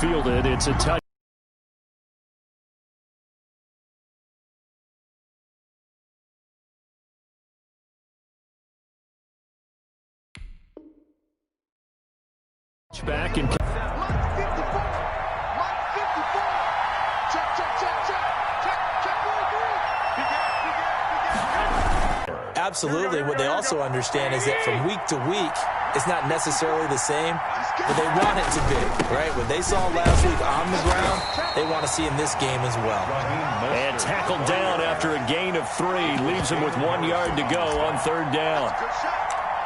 fielded. It's a touch. Back and absolutely. What they also understand is that from week to week, it's not necessarily the same, but they want it to be, right? What they saw last week on the ground, they want to see in this game as well. And tackled down after a gain of 3. Leaves him with 1 yard to go on 3rd down.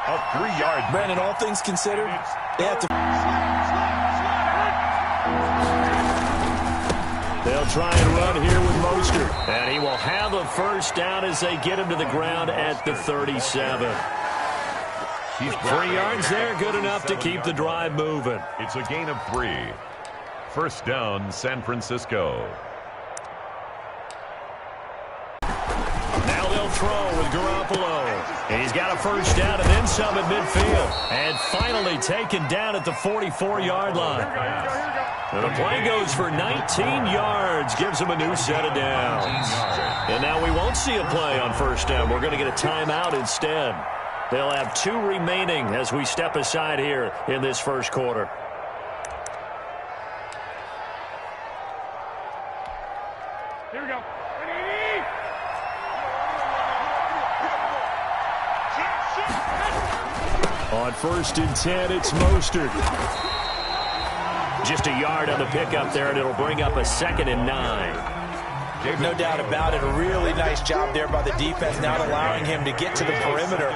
A 3-yard. Brandon, all things considered, they have to... They'll try and run here with Mostert. And he will have a first down as they get him to the ground at the 37. 3 yards there, good enough to keep the drive moving. It's a gain of 3. First down, San Francisco. Now they'll throw with Garoppolo. He's got a first down and then some at midfield. And finally taken down at the 44-yard line. The play goes for 19 yards, gives him a new set of downs. And now we won't see a play on first down. We're going to get a timeout instead. They'll have 2 remaining as we step aside here in this first quarter. Here we go. On 1st and 10, it's Mostert. Just a yard on the pickup there, and it'll bring up a 2nd and 9. No doubt about it. A really nice job there by the defense, not allowing him to get to the perimeter.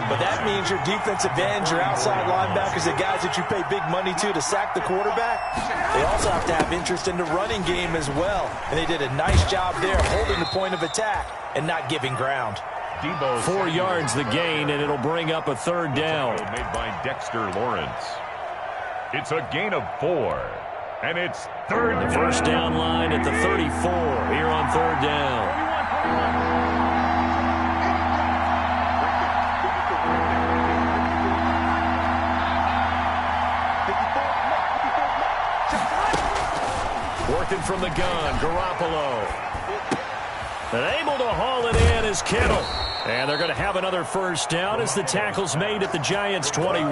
But that means your defensive ends, your outside linebackers, the guys that you pay big money to sack the quarterback, they also have to have interest in the running game as well. And they did a nice job there, holding the point of attack and not giving ground. 4 yards the gain, and it'll bring up a 3rd down. Made by Dexter Lawrence. It's a gain of 4, and it's 3rd down. First down line at the 34 here on 3rd down. Working from the gun, Garoppolo. And able to haul it in is Kittle. And they're going to have another first down as the tackle's made at the Giants' 21.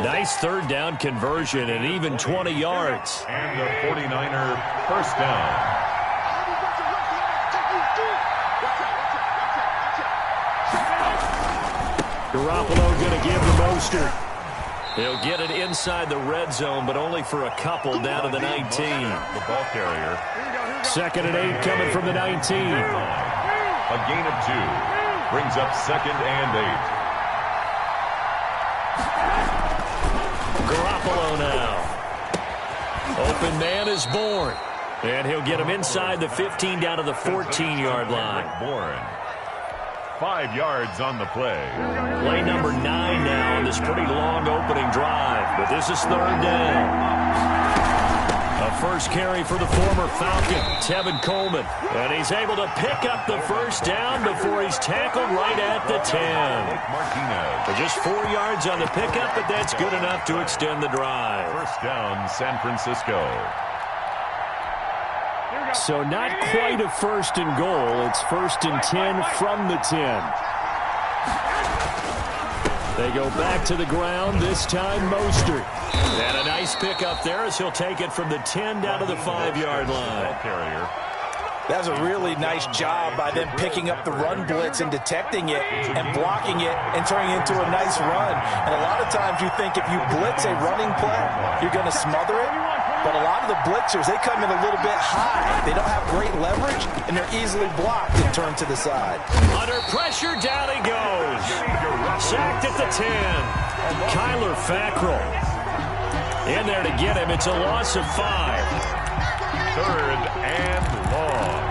Nice 3rd down conversion and even 20 yards. And the 49er first down. Garoppolo going to give to Mostert. He'll get it inside the red zone, but only for a couple down to the 19. The ball carrier. 2nd and 8 coming from the 19. A gain of 2. Brings up 2nd and 8. Garoppolo now. Open man is Bourne. And he'll get him inside the 15 down to the 14-yard line. Bourne. 5 yards on the play. Play number 9 now on this pretty long opening drive. But this is 3rd down. A first carry for the former Falcon, Tevin Coleman. And he's able to pick up the first down before he's tackled right at the 10. Martinez. Just 4 yards on the pickup, but that's good enough to extend the drive. First down, San Francisco. So not quite a 1st and goal. It's 1st and 10 from the 10. They go back to the ground, this time Mostert. And a nice pickup there as he'll take it from the 10 down to the 5-yard line. Carrier. That was a really nice job by them picking up the run blitz and detecting it and blocking it and turning it into a nice run. And a lot of times you think if you blitz a running play, you're going to smother it. But a lot of the blitzers, they come in a little bit high. They don't have great leverage, and they're easily blocked and turned to the side. Under pressure, down he goes. Sacked at the 10. Kyler Fackrell in there to get him. It's a loss of 5. 3rd and long.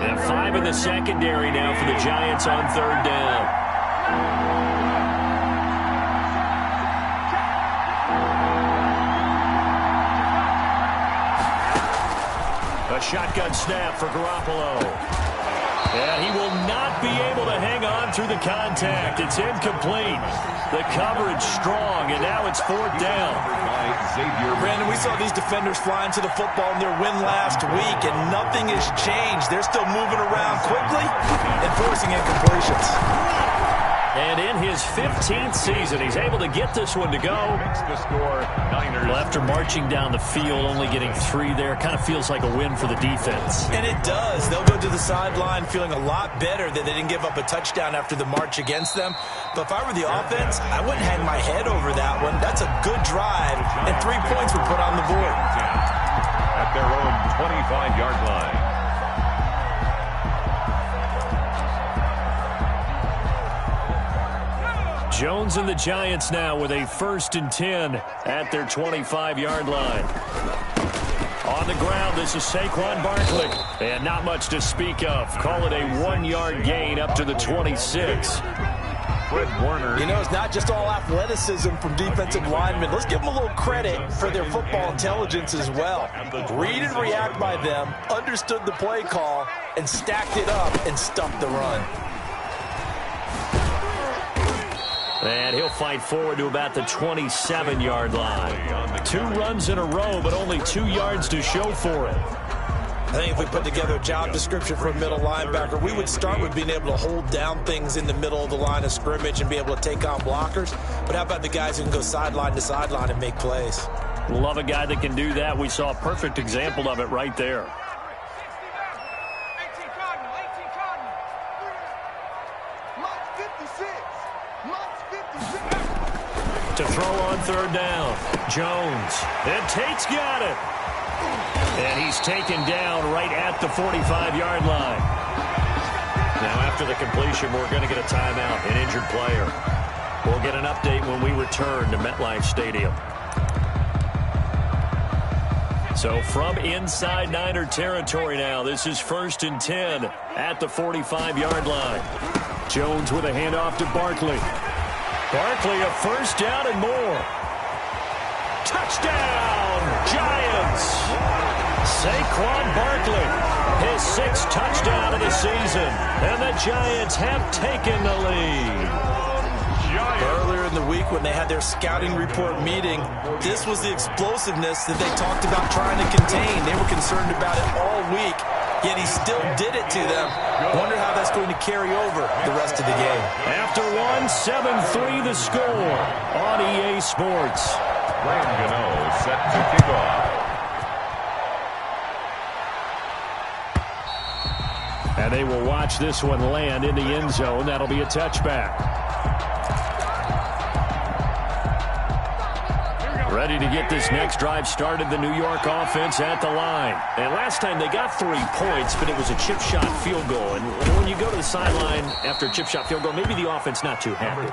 And 5 in the secondary now for the Giants on 3rd down. A shotgun snap for Garoppolo. And he will not be able to hang on going through the contact. It's incomplete. The coverage strong, and now it's 4th down. Brandon, we saw these defenders flying to the football in their win last week, and nothing has changed. They're still moving around quickly and forcing incompletions. And in his 15th season, he's able to get this one to go. Makes the score Niners. Well, after marching down the field, only getting 3 there, kind of feels like a win for the defense. And it does. They'll go to the sideline feeling a lot better that they didn't give up a touchdown after the march against them. But if I were the offense, I wouldn't hang my head over that one. That's a good drive, and 3 points were put on the board. At their own 25-yard line. Jones and the Giants now with a 1st and 10 at their 25-yard line. On the ground, this is Saquon Barkley. And not much to speak of. Call it a 1-yard gain up to the 26. Fred Warner. You know, it's not just all athleticism from defensive linemen. Let's give them a little credit for their football intelligence as well. Read and react by them, understood the play call, and stacked it up and stuffed the run. And he'll fight forward to about the 27-yard line. 2 runs in a row, but only 2 yards to show for it. I think if we put together a job description for a middle linebacker, we would start with being able to hold down things in the middle of the line of scrimmage and be able to take on blockers. But how about the guys who can go sideline to sideline and make plays? Love a guy that can do that. We saw a perfect example of it right there. To throw on 3rd down. Jones. And Tate's got it. And he's taken down right at the 45-yard line. Now, after the completion, we're going to get a timeout, an injured player. We'll get an update when we return to MetLife Stadium. So from inside Niner territory now, this is 1st and 10 at the 45-yard line. Jones with a handoff to Barkley. Barkley, a 1st down and more. Touchdown, Giants! Saquon Barkley, his 6th touchdown of the season. And the Giants have taken the lead. Earlier in the week when they had their scouting report meeting, this was the explosiveness that they talked about trying to contain. They were concerned about it all week, yet he still did it to them. Wonder how that's going to carry over the rest of the game. After 7-3 the score on EA Sports. Ryan Gano set to kick off. And they will watch this one land in the end zone. That'll be a touchback. Ready to get this next drive started, the New York offense at the line. And last time they got 3 points, but it was a chip shot field goal. And when you go to the sideline after a chip shot field goal, maybe the offense not too happy.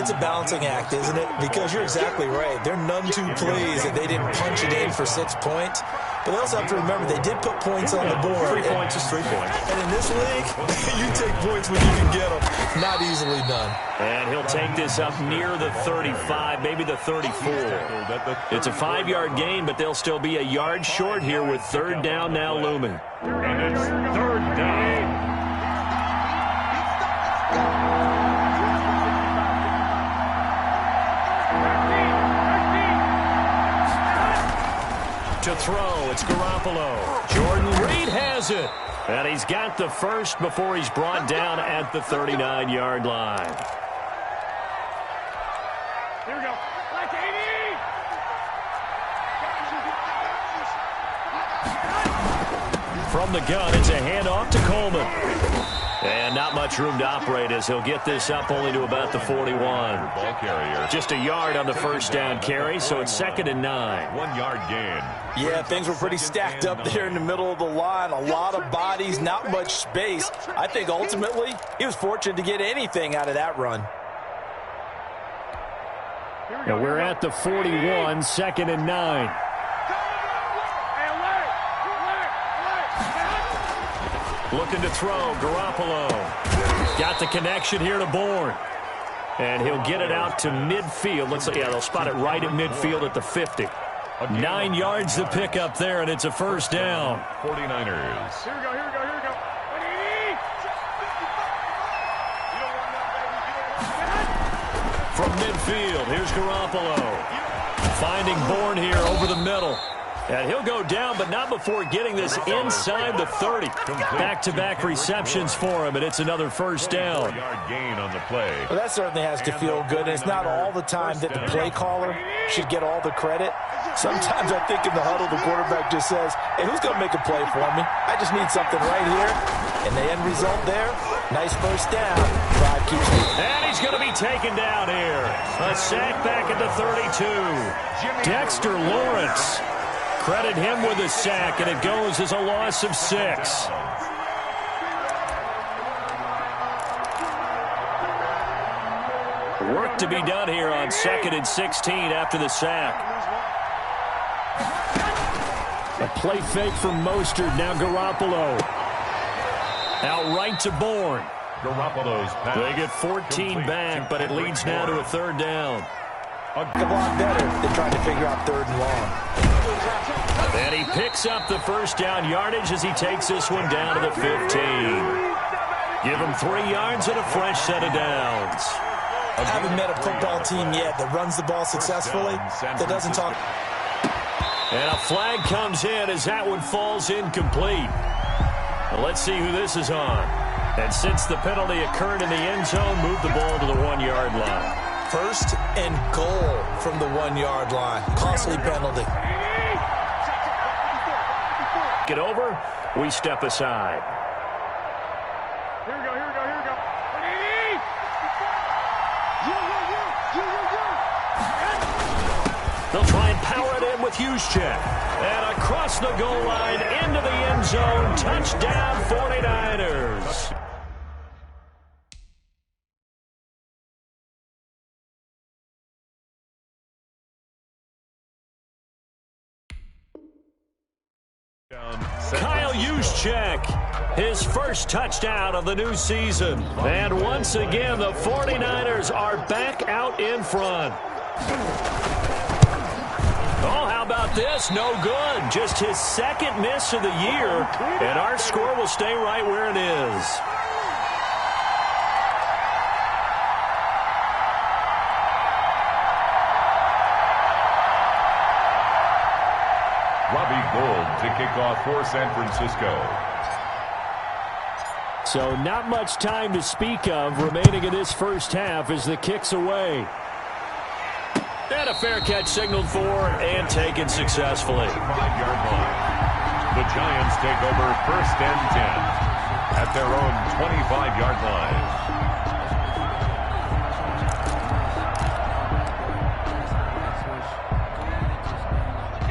It's a balancing act, isn't it? Because you're exactly right. They're none too pleased that they didn't punch it in for 6 points. But they also have to remember they did put points on the board. 3 points is 3 points. And in this league, you take points when you can get them. Not easily done. And he'll take this up near the 35, maybe the 34. It's a 5-yard gain, but they'll still be a yard short here with 3rd down now looming. And it's 3rd down. To throw, it's Garoppolo. Jordan Reed has it. And he's got the 1st before he's brought down at the 39-yard line. Here we go. Like 80. From the gun, it's a handoff to Coleman. And not much room to operate as he'll get this up only to about the 41. Ball carrier. Just a yard on the 1st down carry, so it's 2nd and 9. 1-yard gain. Yeah, things were pretty stacked up there in the middle of the line. A lot of bodies, not much space. I think ultimately he was fortunate to get anything out of that run. Now we're at the 41, 2nd and 9. Looking to throw, Garoppolo. Got the connection here to Bourne. And he'll get it out to midfield. Looks like, yeah, they'll spot it right at midfield at the 50. 9 yards to pick up there, and it's a 1st down. 49ers. Here we go, here we go, here we go. midfield. Here's Garoppolo. Finding Bourne here over the middle. And he'll go down, but not before getting this inside the 30. Back-to-back receptions for him, and it's another first down. Gain on the play. Well, that certainly has to feel good. And it's not all the time that the play caller should get all the credit. Sometimes I think in the huddle, the quarterback just says, hey, who's going to make a play for me? I just need something right here. And the end result there, nice first down. Drive keeps moving. And he's going to be taken down here. A sack back at the 32. Dexter Lawrence. Credit him with a sack, and it goes as a loss of 6. Work to be done here on 2nd and 16 after the sack. A play fake from Mostert. Now Garoppolo. Out right to Bourne. Garoppolo's pass. They get 14 back, but it leads now to a 3rd down. A lot better than trying to figure out 3rd and long. And he picks up the first down yardage as he takes this one down to the 15. Give him 3 yards and a fresh set of downs. I haven't met a football team yet that runs the ball successfully, that doesn't talk. And a flag comes in as that one falls incomplete. Well, let's see who this is on. And since the penalty occurred in the end zone, move the ball to the 1-yard line. 1st and goal from the 1-yard line. Costly penalty. Get over, we step aside. Here we go, here we go, here we go. They'll try and power it in with Juszczyk. And across the goal line into the end zone. Touchdown 49ers. Kyle Juszczyk, his first touchdown of the new season. And once again, the 49ers are back out in front. Oh, how about this? No good. Just his 2nd miss of the year. And our score will stay right where it is. Robbie Gould to kick off for San Francisco. So not much time to speak of remaining in this first half as the kick's away. And a fair catch signaled for and taken successfully. 5-yard line. The Giants take over 1st and 10 at their own 25-yard line.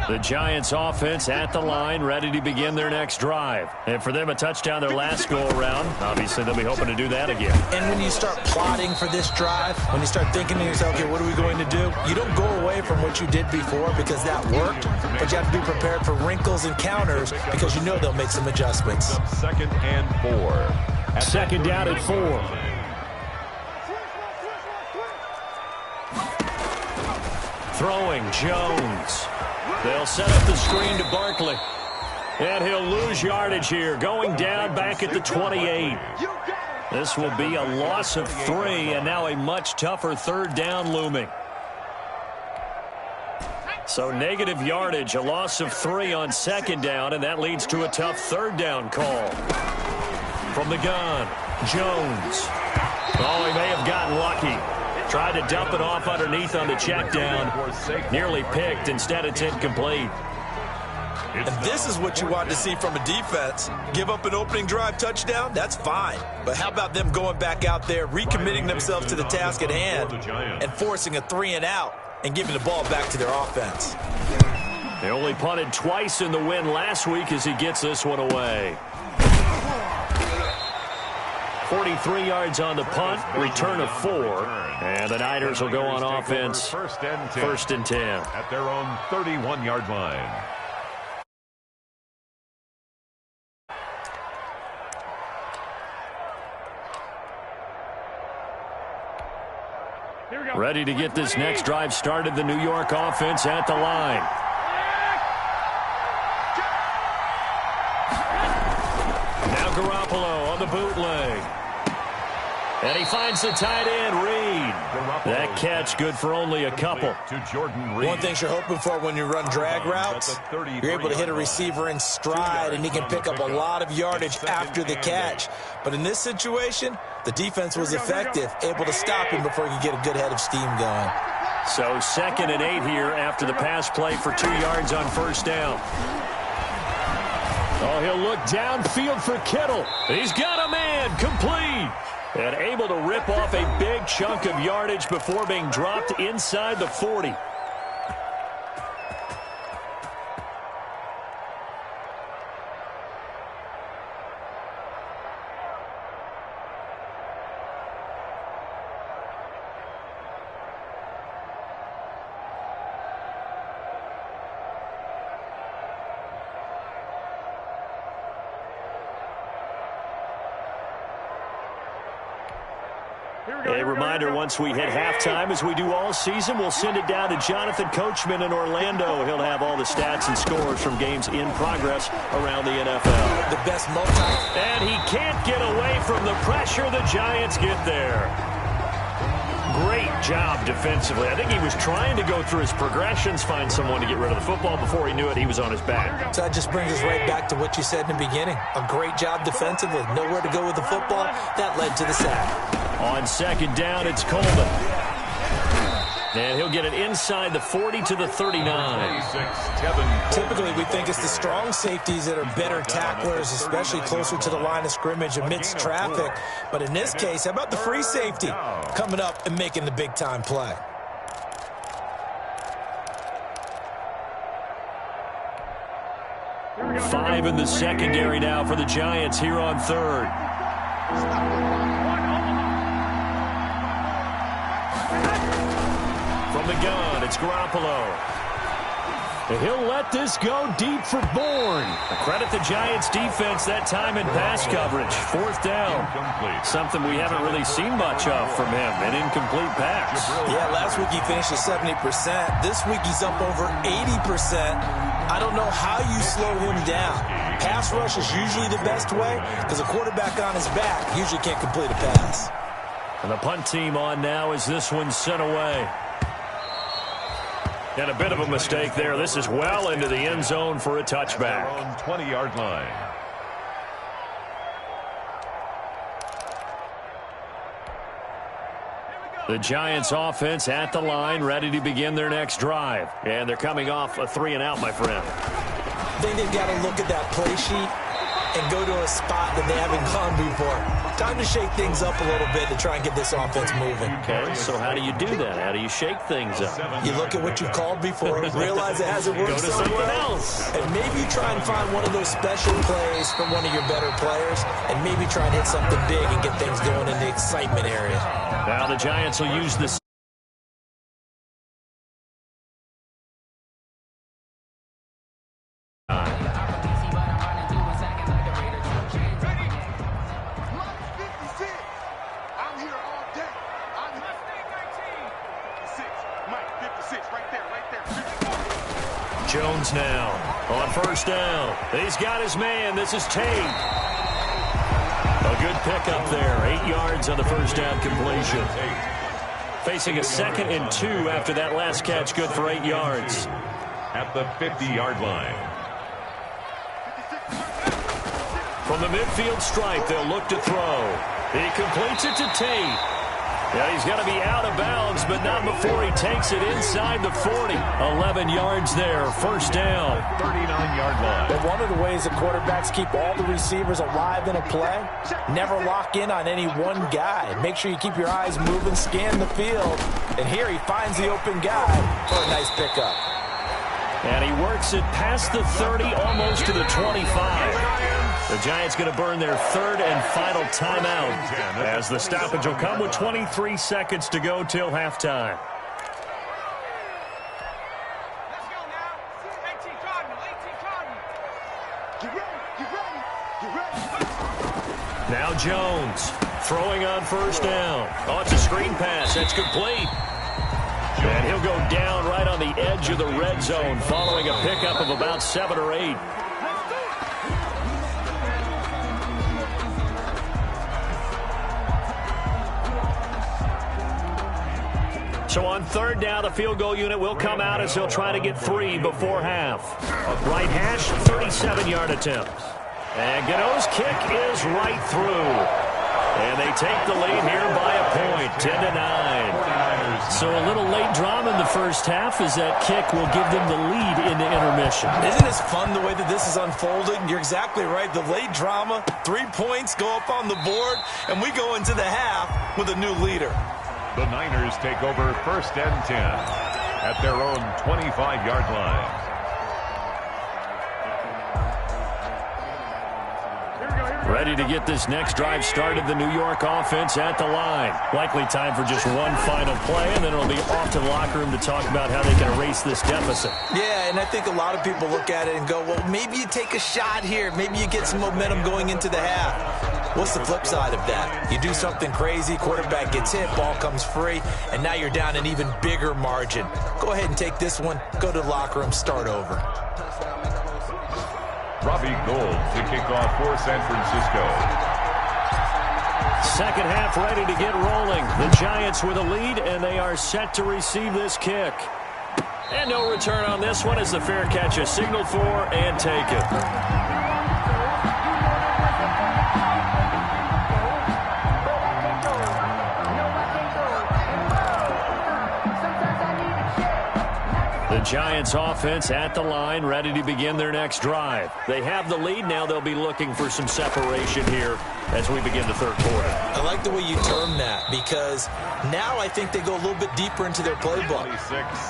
The Giants offense at the line, ready to begin their next drive. And for them, a touchdown their last go-around. Obviously, they'll be hoping to do that again. And when you start plotting for this drive, when you start thinking to yourself, okay, what are we going to do? You don't go away from what you did before because that worked, but you have to be prepared for wrinkles and counters because you know they'll make some adjustments. 2nd and 4. 2nd down at 4. Throwing Jones. They'll set up the screen to Barkley. And he'll lose yardage here, going down back at the 28. This will be a loss of 3, and now a much tougher 3rd down looming. So negative yardage, a loss of 3 on 2nd down, and that leads to a tough 3rd down call. From the gun, Jones. Oh, he may have gotten lucky. Tried to dump it off underneath on the check down. Nearly picked. Instead, it's incomplete. And this is what you want to see from a defense. Give up an opening drive touchdown, that's fine. But how about them going back out there, recommitting themselves to the task at hand, and forcing a 3-and-out and giving the ball back to their offense. They only punted twice in the win last week as he gets this one away. 43 yards on the punt, return of 4, and the Niners will go on offense 1st and 10 at their own 31-yard line. Ready to get this next drive started, the New York offense at the line. Now Garoppolo on the bootleg. And he finds the tight end, Reed. That catch good for only a couple. One thing you're hoping for when you run drag routes, you're able to hit a receiver in stride, and he can pick up a lot of yardage after the catch. But in this situation, the defense was effective, able to stop him before he could get a good head of steam going. So 2nd and 8 here after the pass play for 2 yards on first down. Oh, he'll look downfield for Kittle. He's got a man, complete. And able to rip off a big chunk of yardage before being dropped inside the 40. A reminder, once we hit halftime, as we do all season, we'll send it down to Jonathan Coachman in Orlando. He'll have all the stats and scores from games in progress around the NFL. The best And he can't get away from the pressure. The Giants get there. Great job defensively. I think he was trying to go through his progressions, find someone to get rid of the football. Before he knew it, he was on his back. So that just brings us right back to what you said in the beginning. A great job defensively. Nowhere to go with the football. That led to the sack. On 2nd down, it's Coleman. And he'll get it inside the 40 to the 39. Typically, we think it's the strong safeties that are better tacklers, especially closer to the line of scrimmage amidst traffic. But in this case, how about the free safety coming up and making the big-time play? Five in the secondary now for the Giants here on 3rd. From the gun, it's Garoppolo. And he'll let this go deep for Bourne. Credit the Giants' defense that time in pass coverage. 4th down. Something we haven't really seen much of from him, an incomplete pass. Yeah, last week he finished at 70%. This week he's up over 80%. I don't know how you slow him down. Pass rush is usually the best way because a quarterback on his back usually can't complete a pass. And the punt team on now as this one's sent away. And a bit of a mistake there. This is well into the end zone for a touchback. On 20-yard line. The Giants offense at the line, ready to begin their next drive. And they're coming off a 3-and-out, my friend. I think they've got to look at that play sheet and go to a spot that they haven't gone before. Time to shake things up a little bit to try and get this offense moving. Okay, so how do you do that? How do you shake things up? You look at what you called before, realize it hasn't worked Go to so something well, else. and maybe try and find one of those special plays from one of your better players, and maybe try and hit something big and get things going in the excitement area. Now the Giants will use this. Jones now on 1st down. He's got his man. This is Tate. A good pickup there. 8 yards on the 1st down completion. Facing a 2nd and 2 after that last catch. Good for 8 yards. At the 50-yard line. From the midfield stripe, they'll look to throw. He completes it to Tate. Yeah, he's going to be out of bounds, but not before he takes it inside the 40. 11 yards there, 1st down. 39-yard line. But one of the ways that quarterbacks keep all the receivers alive in a play, never lock in on any one guy. Make sure you keep your eyes moving, scan the field. And here he finds the open guy for a nice pickup. And he works it past the 30, almost to the 25. The Giants going to burn their 3rd and final timeout as the stoppage will come with 23 seconds to go till halftime. Let's go now. 18 Cardinal, 18 Cardinal. Get ready. Now Jones throwing on 1st down. Oh, it's a screen pass. That's complete. And he'll go down right on the edge of the red zone following a pickup of about 7 or 8. So on third down, the field goal unit will come out as he'll try to get 3 before half. Right hash, 37-yard attempt. And Gano's kick is right through. And they take the lead here by a point, 10-9. So a little late drama in the first half as that kick will give them the lead into intermission. Isn't this fun the way that this is unfolding? You're exactly right. The late drama, 3 points go up on the board, and we go into the half with a new leader. The Niners take over 1st and 10 at their own 25-yard line. Ready to get this next drive started, the New York offense at the line. Likely time for just one final play, and then it'll be off to the locker room to talk about how they can erase this deficit. Yeah, and I think a lot of people look at it and go, well, maybe you take a shot here. Maybe you get some momentum going into the half. What's the flip side of that? You do something crazy, quarterback gets hit, ball comes free, and now you're down an even bigger margin. Go ahead and take this one, go to the locker room, start over. Robbie Gould to kick off for San Francisco. Second half ready to get rolling. The Giants with a lead, and they are set to receive this kick. And no return on this one as the fair catch is signaled for and taken. The Giants offense at the line, ready to begin their next drive. They have the lead. Now they'll be looking for some separation here as we begin the third quarter. I like the way you term that because now I think they go a little bit deeper into their playbook.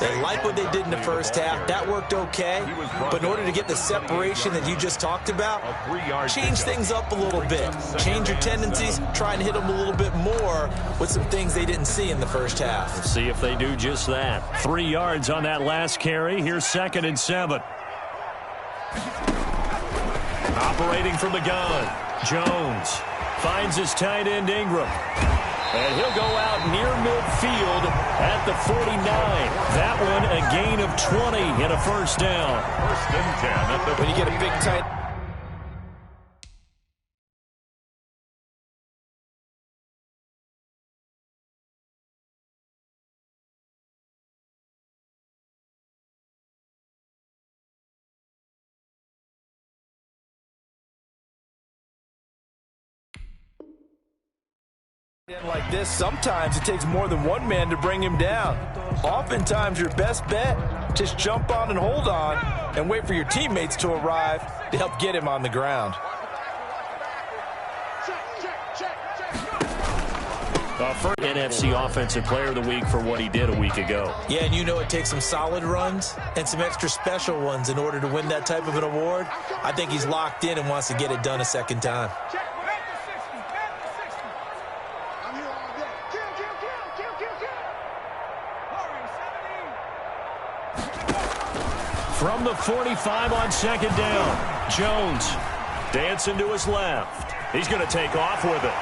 They like what they did in the first half. That worked okay. But in order to get the separation that you just talked about, change things up a little bit. Change your tendencies. Try and hit them a little bit more with some things they didn't see in the first half. Let's see if they do just that. 3 yards on that last carry. Here's 2nd and 7. Operating from the gun, Jones finds his tight end Ingram. And he'll go out near midfield at the 49. That one a gain of 20 and a first down. 1st and 10 when you get a big tight like this, sometimes it takes more than one man to bring him down. Oftentimes your best bet, just jump on and hold on and wait for your teammates to arrive to help get him on the ground. First NFC Offensive Player of the Week for what he did a week ago. Yeah, and you know it takes some solid runs and some extra special ones in order to win that type of an award. I think he's locked in and wants to get it done a second time. From the 45 on 2nd down, Jones dancing to his left. He's going to take off with it.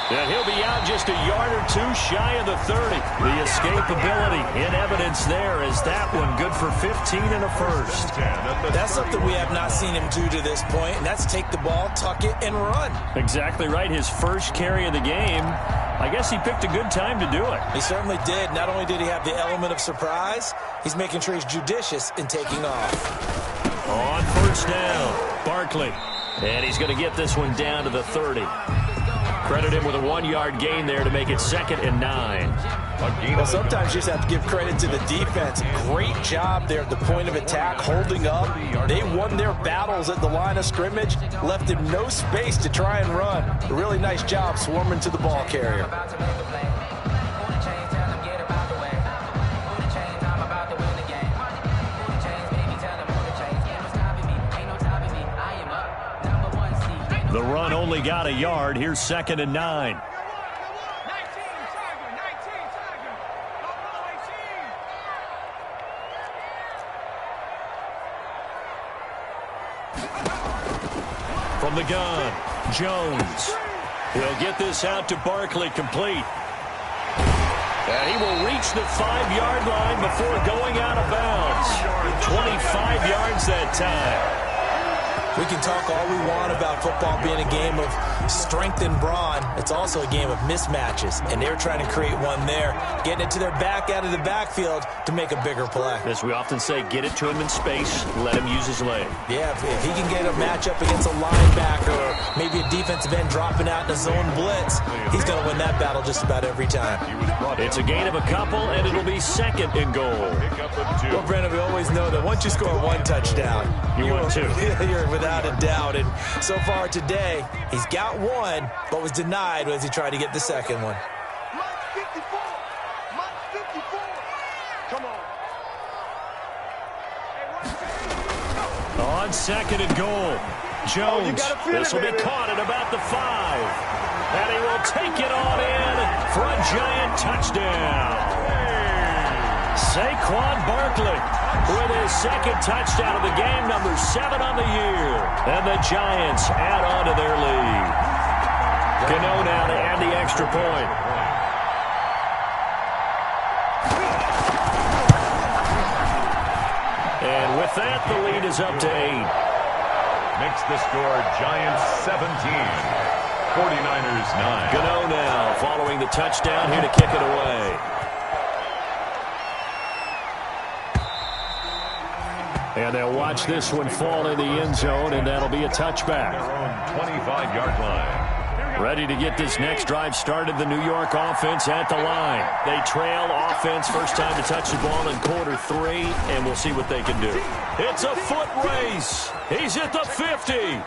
And he'll be out just a yard or two shy of the 30. The escapability in evidence there is that one good for 15 and a first. That's something we have not seen him do to this point, and that's take the ball, tuck it, and run. Exactly right. His first carry of the game. I guess he picked a good time to do it. He certainly did. Not only did he have the element of surprise, he's making sure he's judicious in taking off. On first down, Barkley. And he's going to get this one down to the 30. Credit him with a 1-yard gain there to make it 2nd and 9. Well, sometimes you just have to give credit to the defense. Great job there at the point of attack, holding up. They won their battles at the line of scrimmage, left him no space to try and run. A really nice job swarming to the ball carrier. The run only got a yard. Here's 2nd and 9. From the gun, Jones. He'll get this out to Barkley, complete. And he will reach the 5-yard line before going out of bounds. 25 yards that time. We can talk all we want about football being a game of strength and brawn. It's also a game of mismatches, and they're trying to create one there, getting it to their back out of the backfield to make a bigger play. As we often say, get it to him in space, let him use his leg. Yeah, if he can get a matchup against a linebacker or maybe a defensive end dropping out in a zone blitz, he's going to win that battle just about every time. It's a gain of a couple, and it'll be second and goal. Well, Brandon, we always know that once you score one touchdown, you win two. You're without a doubt. And so far today, he's got one, but was denied as he tried to get the second one. Come on. On second and goal, Jones. This will be caught at about the 5. And he will take it on in for a Giant touchdown. Saquon Barkley with his second touchdown of the game, number 7 on the year. And the Giants add on to their lead. Gano now to add the extra point. And with that, the lead is up to 8. Makes the score Giants 17, 49ers 9. Gano now following the touchdown here to kick it away. And they'll watch this one fall in the end zone, and that'll be a touchback. Their own 25-yard line. Ready to get this next drive started, the New York offense at the line. They trail offense, first time to touch the ball in quarter 3, and we'll see what they can do. It's a foot race. He's at the 50.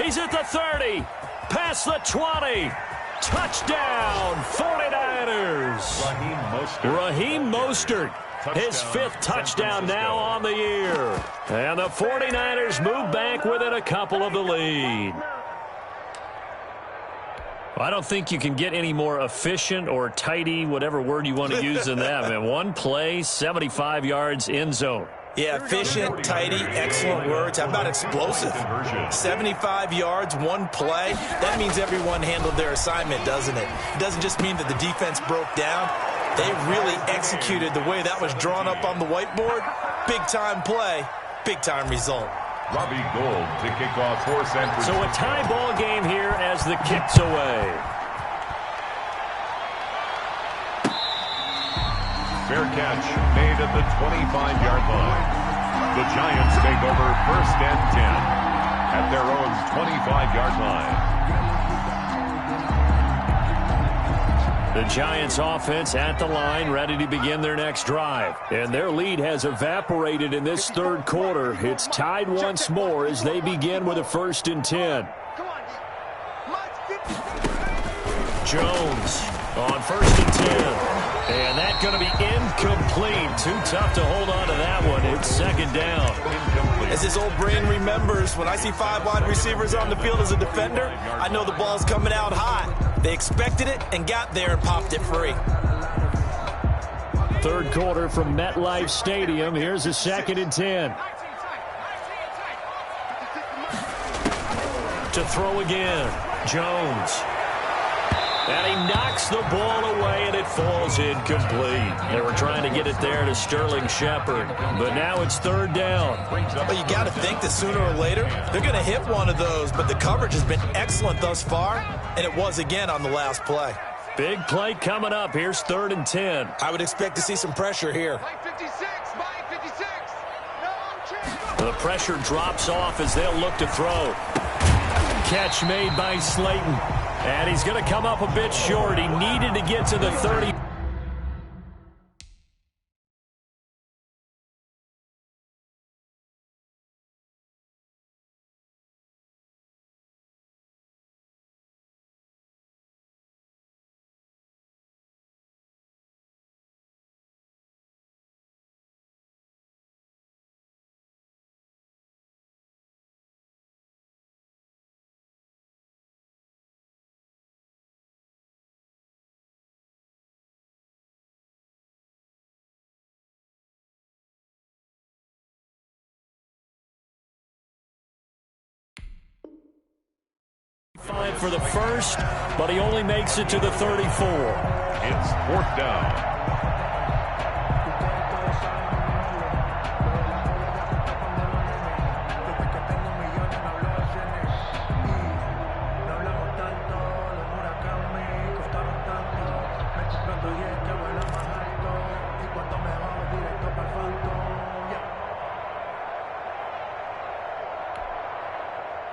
He's at the 30. Past the 20. Touchdown, 49ers. Raheem Mostert. His 5th touchdown now on the year. And the 49ers move back within a couple of the lead. I don't think you can get any more efficient or tidy, whatever word you want to use in that. Man, one play, 75 yards, end zone. Yeah, efficient, tidy, excellent words. How about explosive? 75 yards, one play. That means everyone handled their assignment, doesn't it? It doesn't just mean that the defense broke down. They really executed the way that was drawn up on the whiteboard. Big-time play, big-time result. Robbie Gould to kick off for San Francisco. So a tie ball game here as the kick's away. Fair catch made at the 25-yard line. The Giants take over first and 10 at their own 25-yard line. The Giants offense at the line, ready to begin their next drive. And their lead has evaporated in this third quarter. It's tied once more as they begin with a 1st and 10. Jones on 1st and 10. And that's going to be incomplete. Too tough to hold on to that one. It's second down. As his old brain remembers, when I see 5 wide receivers on the field as a defender, I know the ball's coming out hot. They expected it and got there and popped it free. Third quarter from MetLife Stadium. Here's a 2nd and 10. To throw again, Jones. And he knocks the ball away, and it falls incomplete. They were trying to get it there to Sterling Shepard, but now it's 3rd down. Well, you got to think that sooner or later they're going to hit one of those, but the coverage has been excellent thus far, and it was again on the last play. Big play coming up. Here's 3rd and 10. I would expect to see some pressure here. The pressure drops off as they'll look to throw. Catch made by Slayton. And he's going to come up a bit short. He needed to get to the 30. Fine for the first, but he only makes it to the 34. It's 4th down.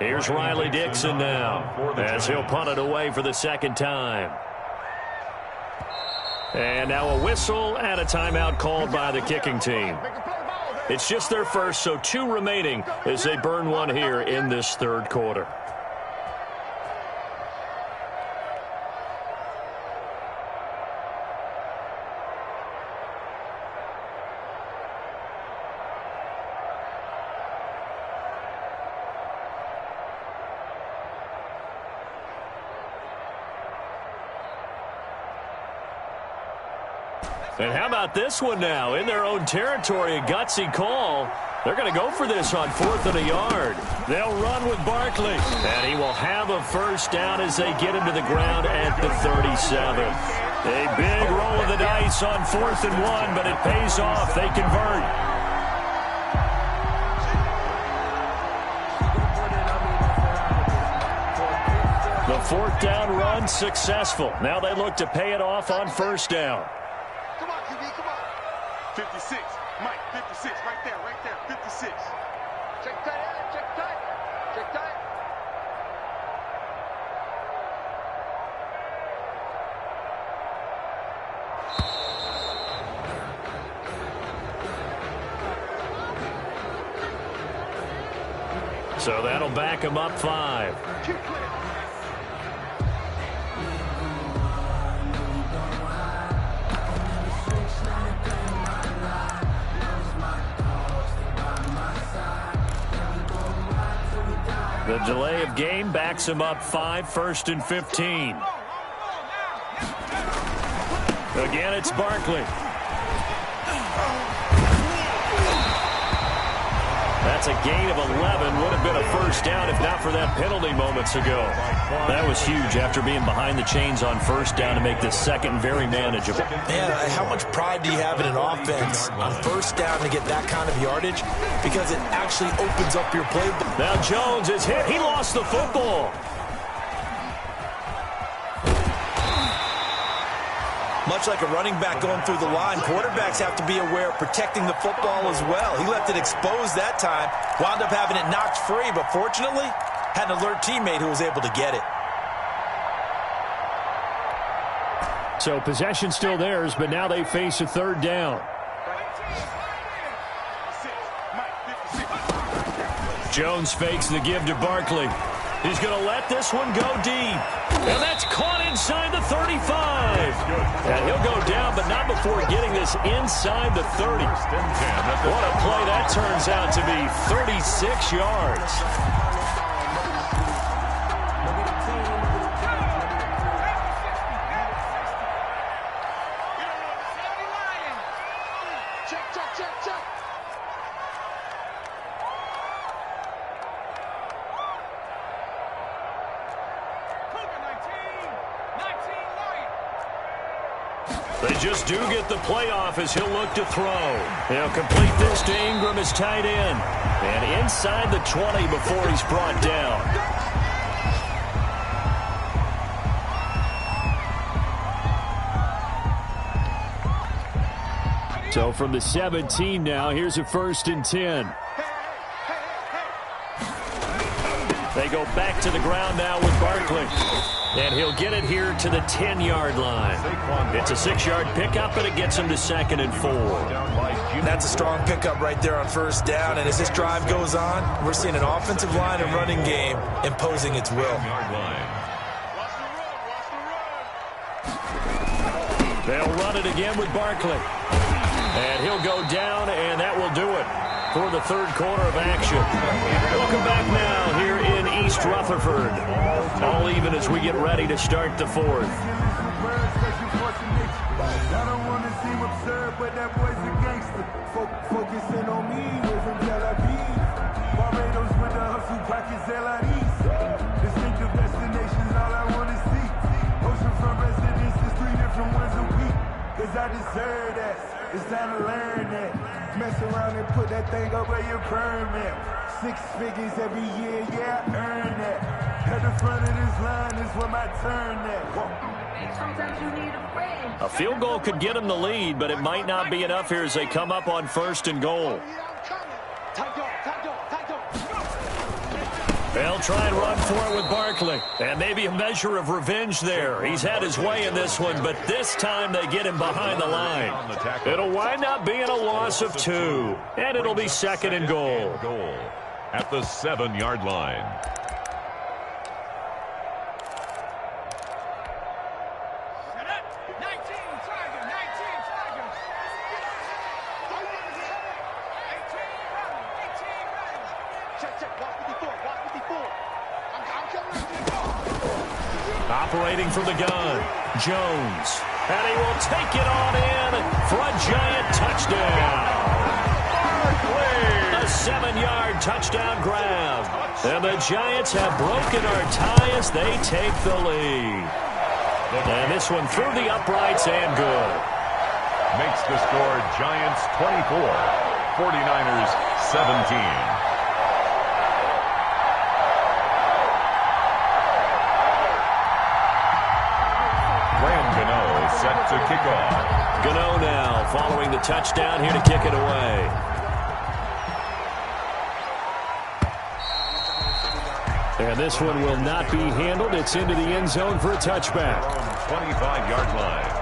Here's Riley Dixon now as he'll punt it away for the second time. And now a whistle and a timeout called by the kicking team. It's just their first, so 2 remaining as they burn one here in this third quarter. And how about this one now? In their own territory, a gutsy call. They're going to go for this on 4th and a yard. They'll run with Barkley. And he will have a first down as they get him to the ground at the 37. A big roll of the dice on 4th and 1, but it pays off. They convert. The 4th down run successful. Now they look to pay it off on first down. 56, Mike, 56, right there, 56. Check tight, check tight, check tight. So that'll back him up 5. The delay of game backs him up 5, 1st and 15. Again, it's Barkley. That's a gain of 11. Would have been a first down if not for that penalty moments ago. That was huge after being behind the chains on first down to make this second very manageable. Man, how much pride do you have in an offense on first down to get that kind of yardage? Because it actually opens up your playbook. Now Jones is hit. He lost the football. Much like a running back going through the line, quarterbacks have to be aware of protecting the football as well. He left it exposed that time, wound up having it knocked free, but fortunately, had an alert teammate who was able to get it. So possession still theirs, but now they face a 3rd down. Jones fakes the give to Barkley. He's going to let this one go deep. And that's caught inside the 35. And he'll go down, but not before getting this inside the 30. What a play that turns out to be. 36 yards. They just do get the playoff as he'll look to throw. He'll complete this to Ingram as tight end. And inside the 20 before he's brought down. So from the 17 now, here's a 1st and 10. They go back to the ground now with Barkley. And he'll get it here to the 10-yard line. It's a 6-yard pickup, and it gets him to 2nd and 4. That's a strong pickup right there on first down. And as this drive goes on, we're seeing an offensive line and running game imposing its will. They'll run it again with Barkley. And he'll go down, and that will do it for the 3rd quarter of action. Welcome back now here in East Rutherford. All even as we get ready to start the 4th. I don't want to seem absurd, but that boy's a gangster. Focusing on me, we're from Tel Aviv. Barbados with the hustle, pockets LIDs. Distinctive destinations, all I want to see. Oceanfront residences, 3 different ones a week. Cause I deserve that. It's time to learn that. Mess around and put that thing up where your permit. 6 figures every year, yeah, I earn that. At the front of this line is where my turn at. Sometimes you need a friend. A field goal could get them the lead, but it might not be enough here as they come up on 1st and goal. They'll try and run for it with Barkley. And maybe a measure of revenge there. He's had his way in this one, but this time they get him behind the line. It'll wind up being a loss of 2. And it'll be second and goal. At the 7-yard line. Operating from the gun, Jones. And he will take it on in for a giant touchdown. A 7-yard touchdown grab. And the Giants have broken our tie as they take the lead. And this one through the uprights and good. Makes the score Giants 24, 49ers 17. Set to kick off. Gano now following the touchdown here to kick it away. And this one will not be handled. It's into the end zone for a touchback. 25-yard line.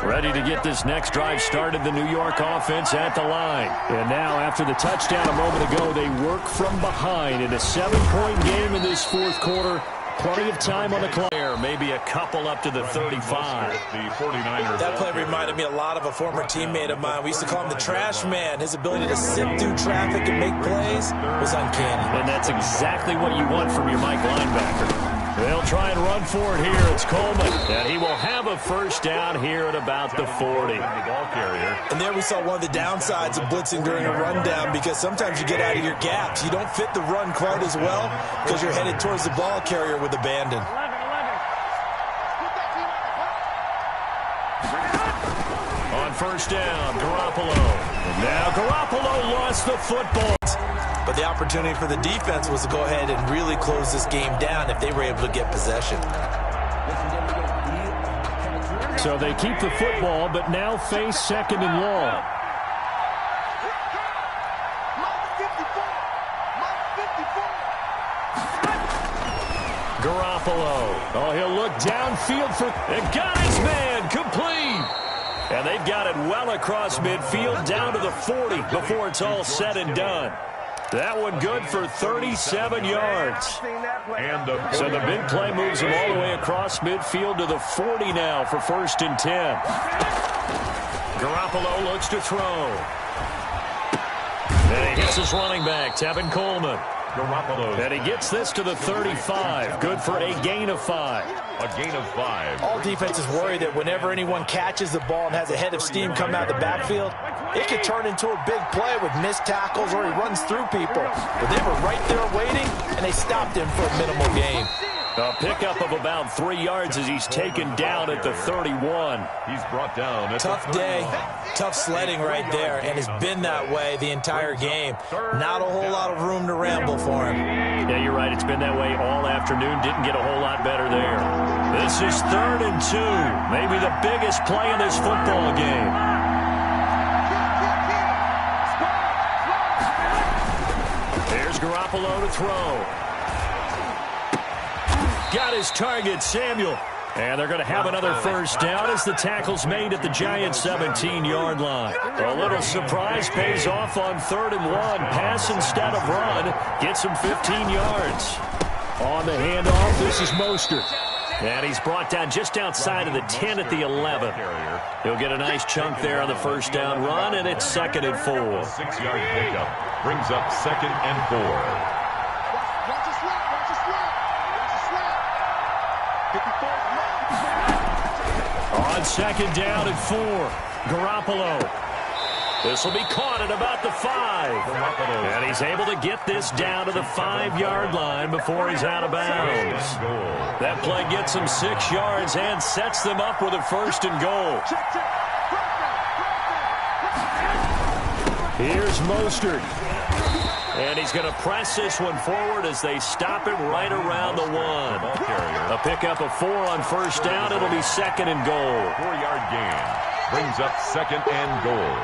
Ready to get this next drive started, the New York offense at the line. And now, after the touchdown a moment ago, they work from behind in a 7-point game in this fourth quarter. Plenty of time on the clock. Maybe a couple up to the 35. The 49ers. That play reminded me a lot of a former teammate of mine. We used to call him the trash man. His ability to sift through traffic and make plays was uncanny. And that's exactly what you want from your Mike linebacker. They'll try and run for it here. It's Coleman. And he will have a first down here at about the 40. And there we saw one of the downsides of blitzing during a rundown, because sometimes you get out of your gaps. You don't fit the run quite as well because you're headed towards the ball carrier with abandon. On first down, Garoppolo. And now Garoppolo lost the football. But the opportunity for the defense was to go ahead and really close this game down if they were able to get possession. So they keep the football, but now face second and long. Garoppolo. Oh, he'll look downfield for... And got his man complete. And they've got it well across midfield down to the 40 before it's all said and done. That one good for 37 yards. So the big play moves him all the way across midfield to the 40 now for 1st and 10. Garoppolo looks to throw. And he hits his running back, Tevin Coleman. Garoppolo. And he gets this to the 35. Good for a gain of 5. A gain of 5. All defenses worry that whenever anyone catches the ball and has a head of steam come out of the backfield, it could turn into a big play with missed tackles or he runs through people. But they were right there waiting, and they stopped him for a minimal gain. A pickup of about 3 yards as he's taken down at the 31. He's brought down at Tough day, tough sledding right there, and it's been that way the entire game. Not a whole lot of room to ramble for him. Yeah, you're right. It's been that way all afternoon. Didn't get a whole lot better there. This is 3rd and 2. Maybe the biggest play in this football game. There's Garoppolo to throw. Got his target, Samuel. And they're going to have another first down as the tackle's made at the Giants' 17-yard line. A little surprise pays off on 3rd and 1. Pass instead of run. Gets him 15 yards. On the handoff, this is Mostert. And he's brought down just outside of the 10 at the 11. He'll get a nice chunk there on the first down run, and it's 2nd and 4. 6-yard pickup brings up 2nd and 4. On 2nd down and 4, Garoppolo. This will be caught at about the 5. And he's able to get this down to the 5-yard line before he's out of bounds. That play gets him 6 yards and sets them up with a 1st and goal. Here's Mostert. And he's going to press this one forward as they stop him right around the 1. A pickup of 4 on first down. It'll be 2nd and goal. 4-yard gain. Brings up 2nd and goal.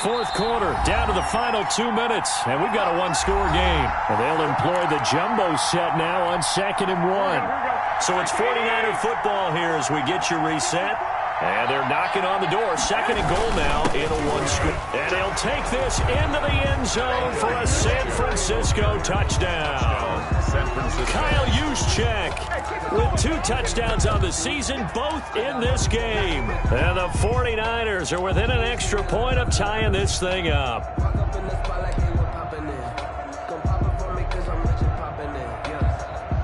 Fourth quarter, down to the final 2 minutes, and we've got a one-score game. And they'll employ the jumbo set now on 2nd and 1. So it's 49er football here as we get you reset. And they're knocking on the door. 2nd and goal now in a one-score. And they'll take this into the end zone for a San Francisco touchdown. San Francisco. Kyle Juszczyk with 2 touchdowns on the season, both in this game. And the 49ers are within an extra point of tying this thing up.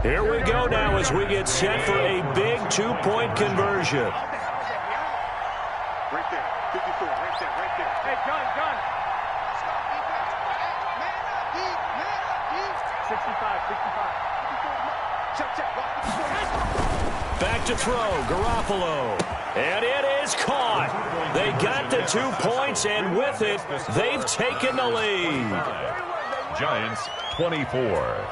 Here we go now as we get set for a big 2-point conversion. Right there, 54, right there, right there. Hey, gun. 65. Back to throw, Garoppolo. And it is caught. They got the 2 points, and with it, they've taken the lead. Giants 24.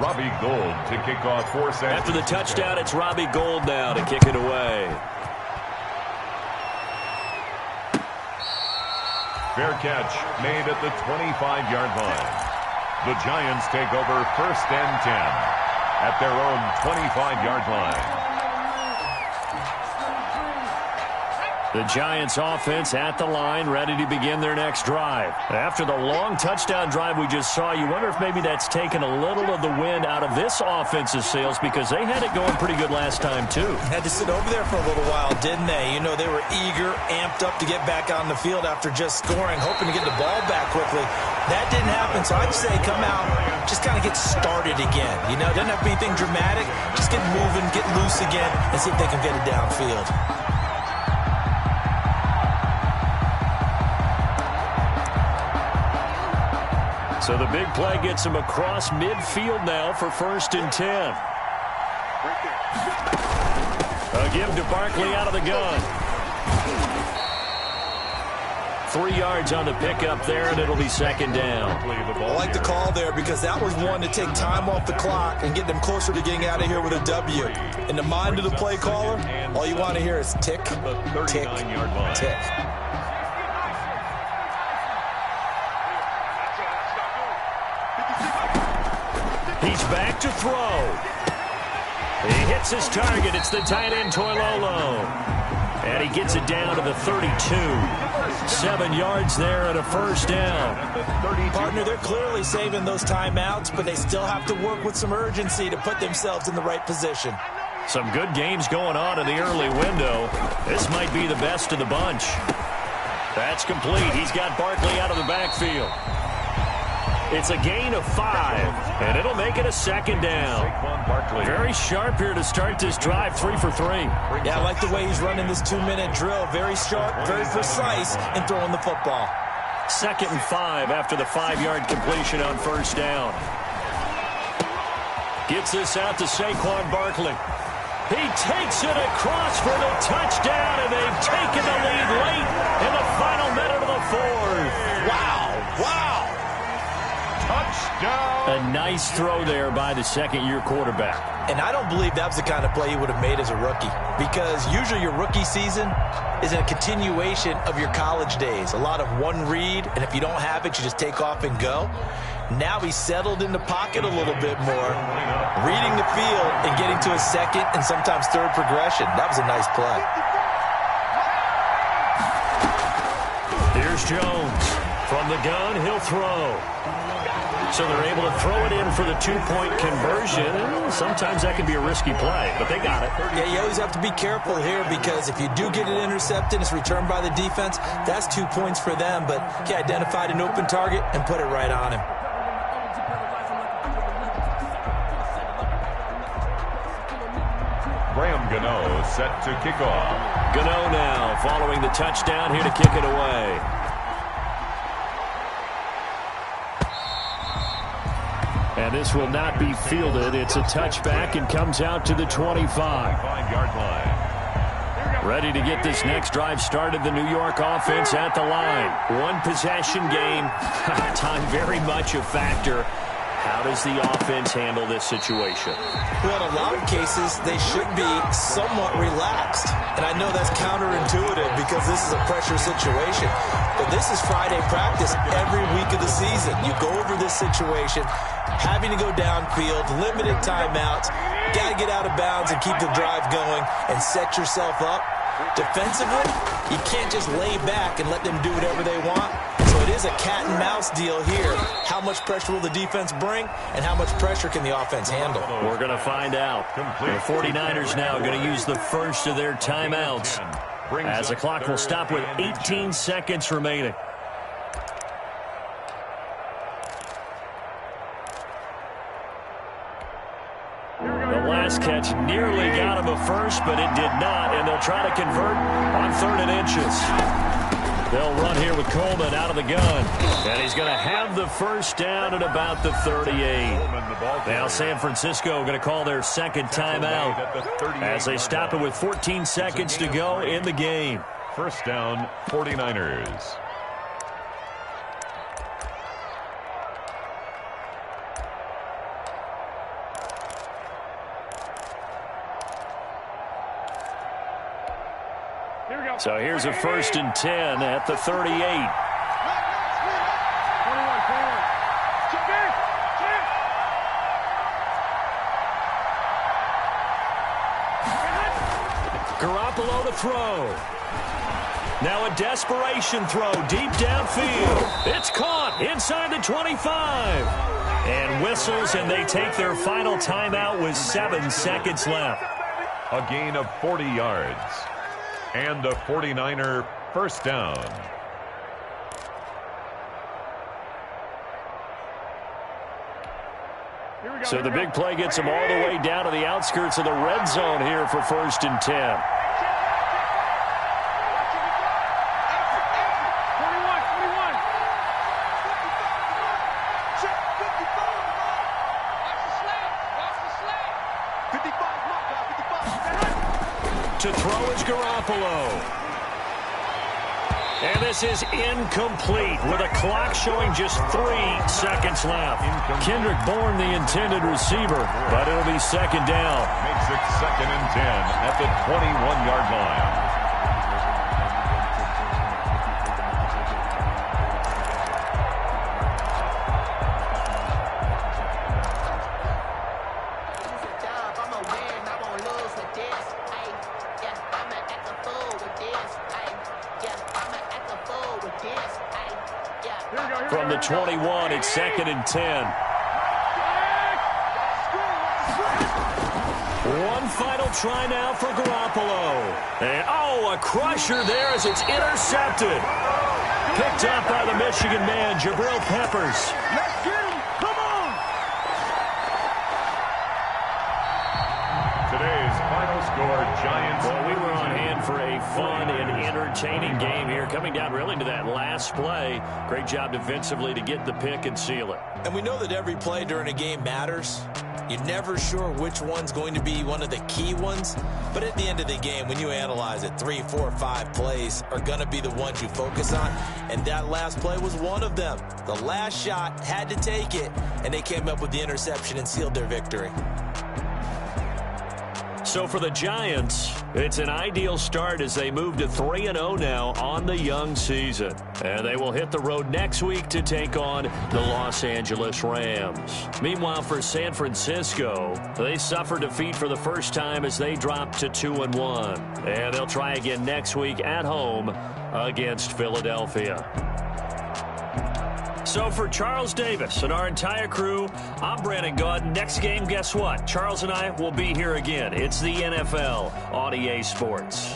Robbie Gould to kick off for San After the touchdown, it's Robbie Gould now to kick it away. Fair catch made at the 25-yard line. The Giants take over 1st and 10 at their own 25-yard line. The Giants offense at the line, ready to begin their next drive. After the long touchdown drive we just saw, you wonder if maybe that's taken a little of the wind out of this offense's sails, because they had it going pretty good last time too. Had to sit over there for a little while, didn't they? You know, they were eager, amped up to get back on the field after just scoring, hoping to get the ball back quickly. That didn't happen, so I'd say come out, just kind of get started again. You know, it doesn't have to be anything dramatic. Just get moving, get loose again, and see if they can get it downfield. So the big play gets him across midfield now for 1st and 10. A give to Barkley out of the gun. 3 yards on the pickup there, and it'll be 2nd down. I like the call there because that was one to take time off the clock and get them closer to getting out of here with a W. In the mind of the play caller, all you want to hear is tick, tick, tick. He's back to throw. He hits his target. It's the tight end, Toilolo. And he gets it down to the 32. 7 yards there and a 1st down. Partner, they're clearly saving those timeouts, but they still have to work with some urgency to put themselves in the right position. Some good games going on in the early window. This might be the best of the bunch. That's complete. He's got Barkley out of the backfield. It's a gain of 5, and it'll make it a 2nd down. Very sharp here to start this drive, 3 for 3. Yeah, I like the way he's running this 2-minute drill. Very sharp, very precise in throwing the football. 2nd and 5 after the 5-yard completion on 1st down. Gets this out to Saquon Barkley. He takes it across for the touchdown, and they've taken the lead late in the final minute of the 4th. Wow. Touchdown. A nice throw there by the 2nd-year quarterback. And I don't believe that was the kind of play he would have made as a rookie, because usually your rookie season is a continuation of your college days. A lot of one read, and if you don't have it, you just take off and go. Now he's settled in the pocket a little bit more, reading the field and getting to a 2nd and sometimes 3rd progression. That was a nice play. Here's Jones. From the gun, he'll throw. So they're able to throw it in for the 2-point conversion. Sometimes that can be a risky play, but they got it. Yeah, you always have to be careful here, because if you do get it intercepted, it's returned by the defense, that's 2 points for them. But he identified an open target and put it right on him. Graham Gano set to kick off. Gano now following the touchdown here to kick it away. And this will not be fielded. It's a touchback and comes out to the 25-yard line. Ready to get this next drive started. The New York offense at the line. One possession game. Time very much a factor. How does the offense handle this situation? Well, in a lot of cases, they should be somewhat relaxed. And I know that's counterintuitive because this is a pressure situation. But this is Friday practice every week of the season. You go over this situation, having to go downfield, limited timeouts, got to get out of bounds and keep the drive going and set yourself up. Defensively, you can't just lay back and let them do whatever they want. So it is a cat and mouse deal here. How much pressure will the defense bring, and how much pressure can the offense handle? We're going to find out. The 49ers now going to use the first of their timeouts as the clock will stop with 18 seconds remaining. The last catch nearly got him a first, but it did not, and they'll try to convert on 3rd and inches. They'll run here with Coleman out of the gun, and he's going to have the first down at about the 38. Now San Francisco going to call their second timeout as they stop it with 14 seconds to go in the game. First down, 49ers. So here's a 1st and 10 at the 38. 21. Garoppolo to throw. Now a desperation throw deep downfield. It's caught inside the 25. And whistles, and they take their final timeout with 7 seconds left. A gain of 40 yards. And a 49er first down. So the big play gets them all the way down to the outskirts of the red zone here for 1st and 10. To throw is Garoppolo. And this is incomplete with a clock showing just 3 seconds left. Kendrick Bourne, the intended receiver, but it'll be 2nd down. Makes it 2nd and 10 at the 21-yard line. From the 21, it's 2nd and 10. One final try now for Garoppolo. And, a crusher there as it's intercepted. Picked up by the Michigan man, Jabril Peppers. Let's get him. Come on. Today's final score, Giants. Well, we were on hand for a fun and entertaining game here, coming down really to that last play. Great job defensively to get the pick and seal it. And we know that every play during a game matters. You're never sure which one's going to be one of the key ones. But at the end of the game, when you analyze it, 3, 4, 5 plays are going to be the ones you focus on. And that last play was one of them. The last shot had to take it, and they came up with the interception and sealed their victory. So for the Giants, it's an ideal start as they move to 3-0 now on the young season. And they will hit the road next week to take on the Los Angeles Rams. Meanwhile, for San Francisco, they suffered defeat for the first time as they dropped to 2-1. And they'll try again next week at home against Philadelphia. So for Charles Davis and our entire crew, I'm Brandon Gaudin. Next game, guess what? Charles and I will be here again. It's the NFL on EA Sports.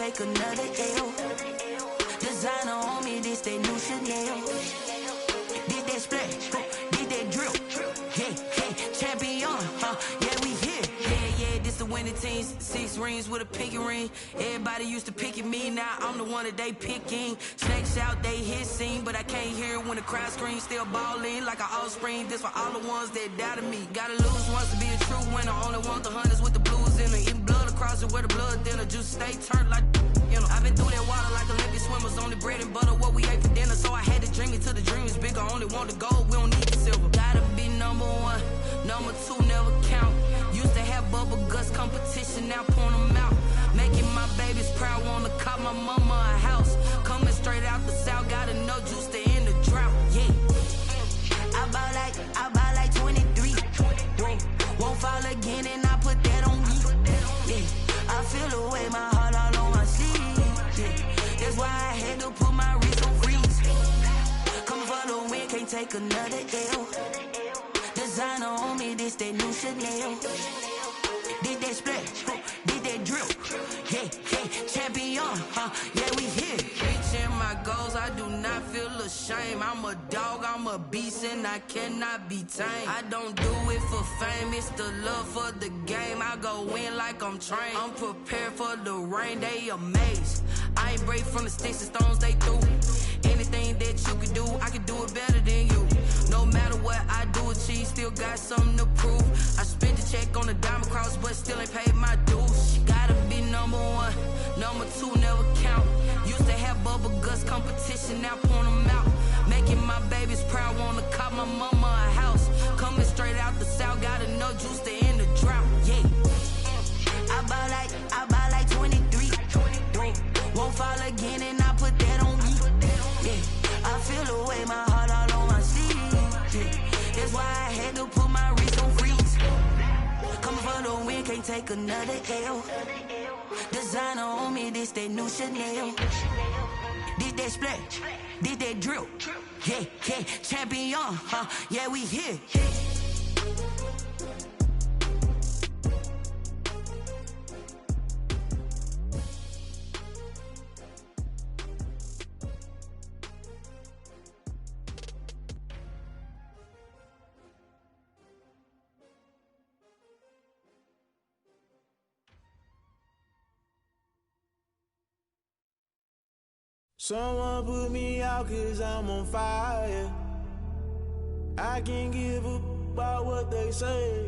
take another L. Designer on me, this they new Chanel. Did that splash, did that drill. Yeah, champion, yeah, we here. Yeah, this the winning teams. 6 rings with a pinky ring. Everybody used to picking me, now I'm the one that they picking. Snakes out, they hissing, but I can't hear when the crowd screams. Still balling like an offspring. This for all the ones that doubted me. Gotta lose once to be a true winner. Only want the hunters with the blues in it. Eating blood across it where the blood thinner. Juice stay turned like, you know. I've been through that water like Olympic swimmers. Only bread and butter what we ate for dinner. So I had to dream it till the dream is bigger. Only want the gold, we don't need the silver. Gotta be number 1, number 2 never count. Used to have bubble guts competition, now point them out. Making my babies proud, wanna cop my mama a house. Coming straight out the south, gotta know juice to end the drought. Yeah, I buy like 23. Won't fall again and I put that on me. Yeah, I feel the way, my heart all on my sleeve. Yeah, that's why I had to put my wrist on freeze. Coming for the win, can't take another L. Designer on me, this that new Chanel. Did that splash, did that drill. Yeah, champion, yeah, we here. Reaching my goals, I do not feel ashamed. I'm a dog, I'm a beast, and I cannot be tamed. I don't do it for fame, it's the love for the game. I go in like I'm trained. I'm prepared for the rain, they amazed. I ain't break from the sticks and stones they threw. Anything that you can do, I can do it better than you. No matter what I do achieve, still got something to prove. I spent the check on the diamond cross, but still ain't paid my dues. Gotta be number 1, number 2 never count. Used to have bubble guts competition, now point them out. Making my babies proud, wanna cop my mama a house. Coming straight out the south, gotta know juice to end the drought. Yeah, I buy like 23. Won't fall again and I put that on me. Yeah, I feel the way, my heart all on my sleeve. Yeah, that's why I had to put my wrist on freeze. Coming for the win, can't take another L. Designer on me, this that new Chanel. Did that splash, did that drill. Yeah, champion, yeah, we here. Someone put me out 'cause I'm on fire. I can't give up about what they say.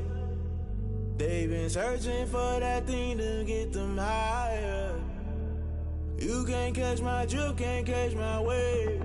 They've been searching for that thing to get them higher. You can't catch my drift, can't catch my wave.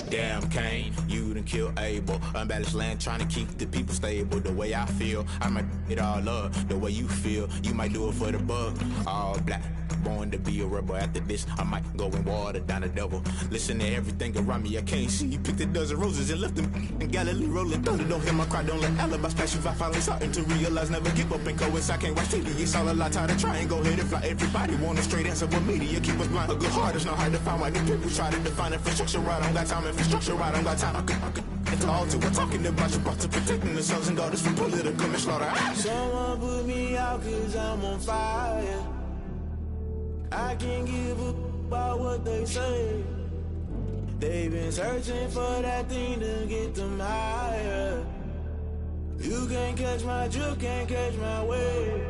Damn Kane, you done killed Abel. Unbalanced land trying to keep the people stable. The way I feel, I might it all up. The way you feel, you might do it for the buck. All black, born to be a rebel. After this, I might go and water down the devil. Listen to everything around me, I can't see. You picked a dozen roses and left them in Galilee rolling thunder. Don't hear my cry, don't let alibis pass you. I finally starting to realize, never give up and coincide. I can't watch TV, it's all a lot. Time to try and go ahead and fly. Everybody want a straight answer, but media keep us blind. A good heart is not hard to find. Why the people try to define infrastructure right? I don't got time, infrastructure right, I don't got time. I could it's all to we're talking about you, about to protecting the sons and daughters from political manslaughter. Someone put me out 'cause I'm on fire. I can't give up about what they say. They've been searching for that thing to get them higher. You can't catch my drift, can't catch my wave.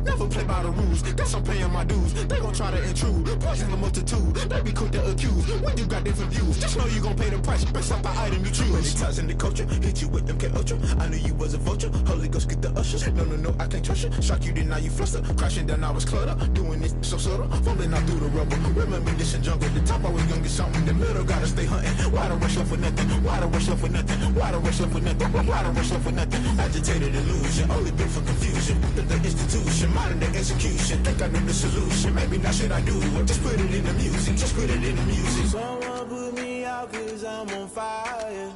Never play by the rules, guess I'm paying my dues. They gon' try to intrude, poison the multitude. They be quick to accuse, when you got different views. Just know you gon' pay the price, based off the item you choose. Many times in the culture, hit you with them K Ultra. I knew you was a vulture, Holy Ghost get the ushers. No, I can't trust you. Shock you, then now you fluster. Crashing down, I was cluttered. Doing this so subtle, falling out through the rubble. Remember this in jungle, the top I was young, get something. The middle gotta stay hunting. Why the rush left for nothing? Why the rush left for nothing? Why the rush left for nothing? Why the rush left for nothing? Agitated illusion, only been for confusion. The institution, modern day execution. Think I know the solution. Maybe not should I do it? Just put it in the music. Just put it in the music. Someone put me out 'cause I'm on fire.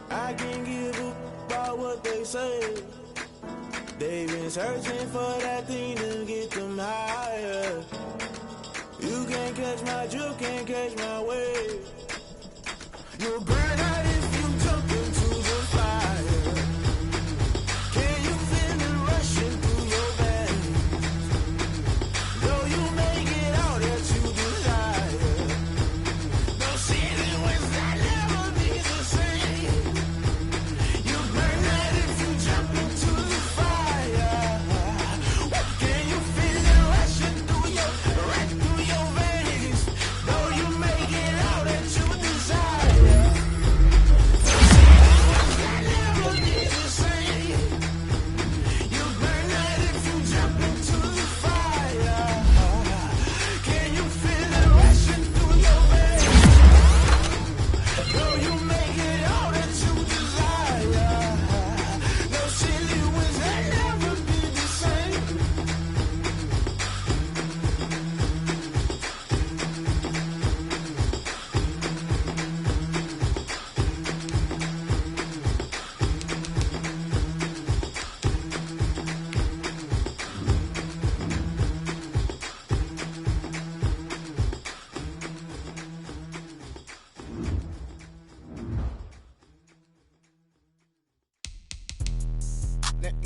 I can't give up about what they say. They've been searching for that thing to get them higher. You can't catch my drift, can't catch my wave. You'll burn out if you jump into the fire.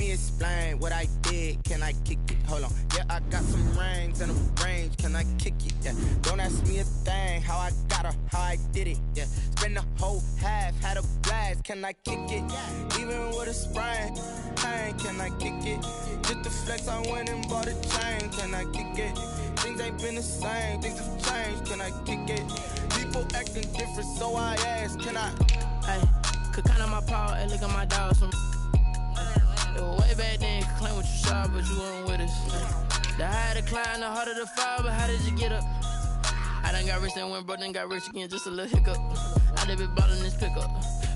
me explain what I did. Can I kick it? Hold on. Yeah, I got some rings and a range. Can I kick it? Yeah. Don't ask me a thing. How I got her, how I did it. Yeah. Spend the whole half, had a blast. Can I kick it? Even with a sprain, pain. Can I kick it? Just the flex, I went and bought a chain. Can I kick it? Things ain't been the same. Things have changed. Can I kick it? People acting different, so I ask. Can I? Hey, could count on my paw and look at my dogs from. It was way back then, could claim what you saw, but you weren't with us. The higher the climb, the harder the fall, but how did you get up? I done got rich and went broke, then got rich again, just a little hiccup. I done been bought in this pickup.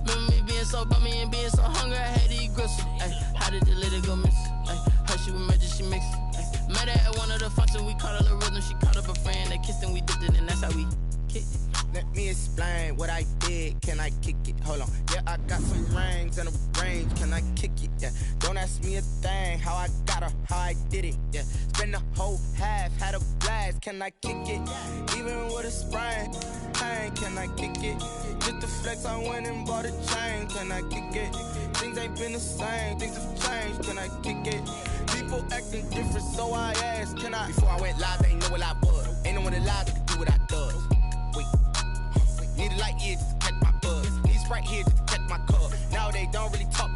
Remember me being so bummy and being so hungry, I had to eat gristle. Ay, how did the lady go miss? Ay, her she was magic, she mixed. Ay, met her at one of the functions, we caught a little rhythm, she caught up a friend, they kissed and we dipped it, and that's how we kicked it. Let me explain what I did. Can I kick it? Hold on. Yeah, I got some rings and a range. Can I kick it? Yeah. Don't ask me a thing. How I got her, how I did it. Yeah. Spend the whole half, had a blast. Can I kick it? Even with a sprain, pain. Can I kick it? Just the flex, I went and bought a chain. Can I kick it? Things ain't been the same. Things have changed. Can I kick it? People acting different, so I asked. Can I? Before I went live, they ain't know what I was. Ain't no one alive that could do what I does. Wait. Need a light here just to catch my buzz. Need Sprite here just to catch my cup. Now they don't really talk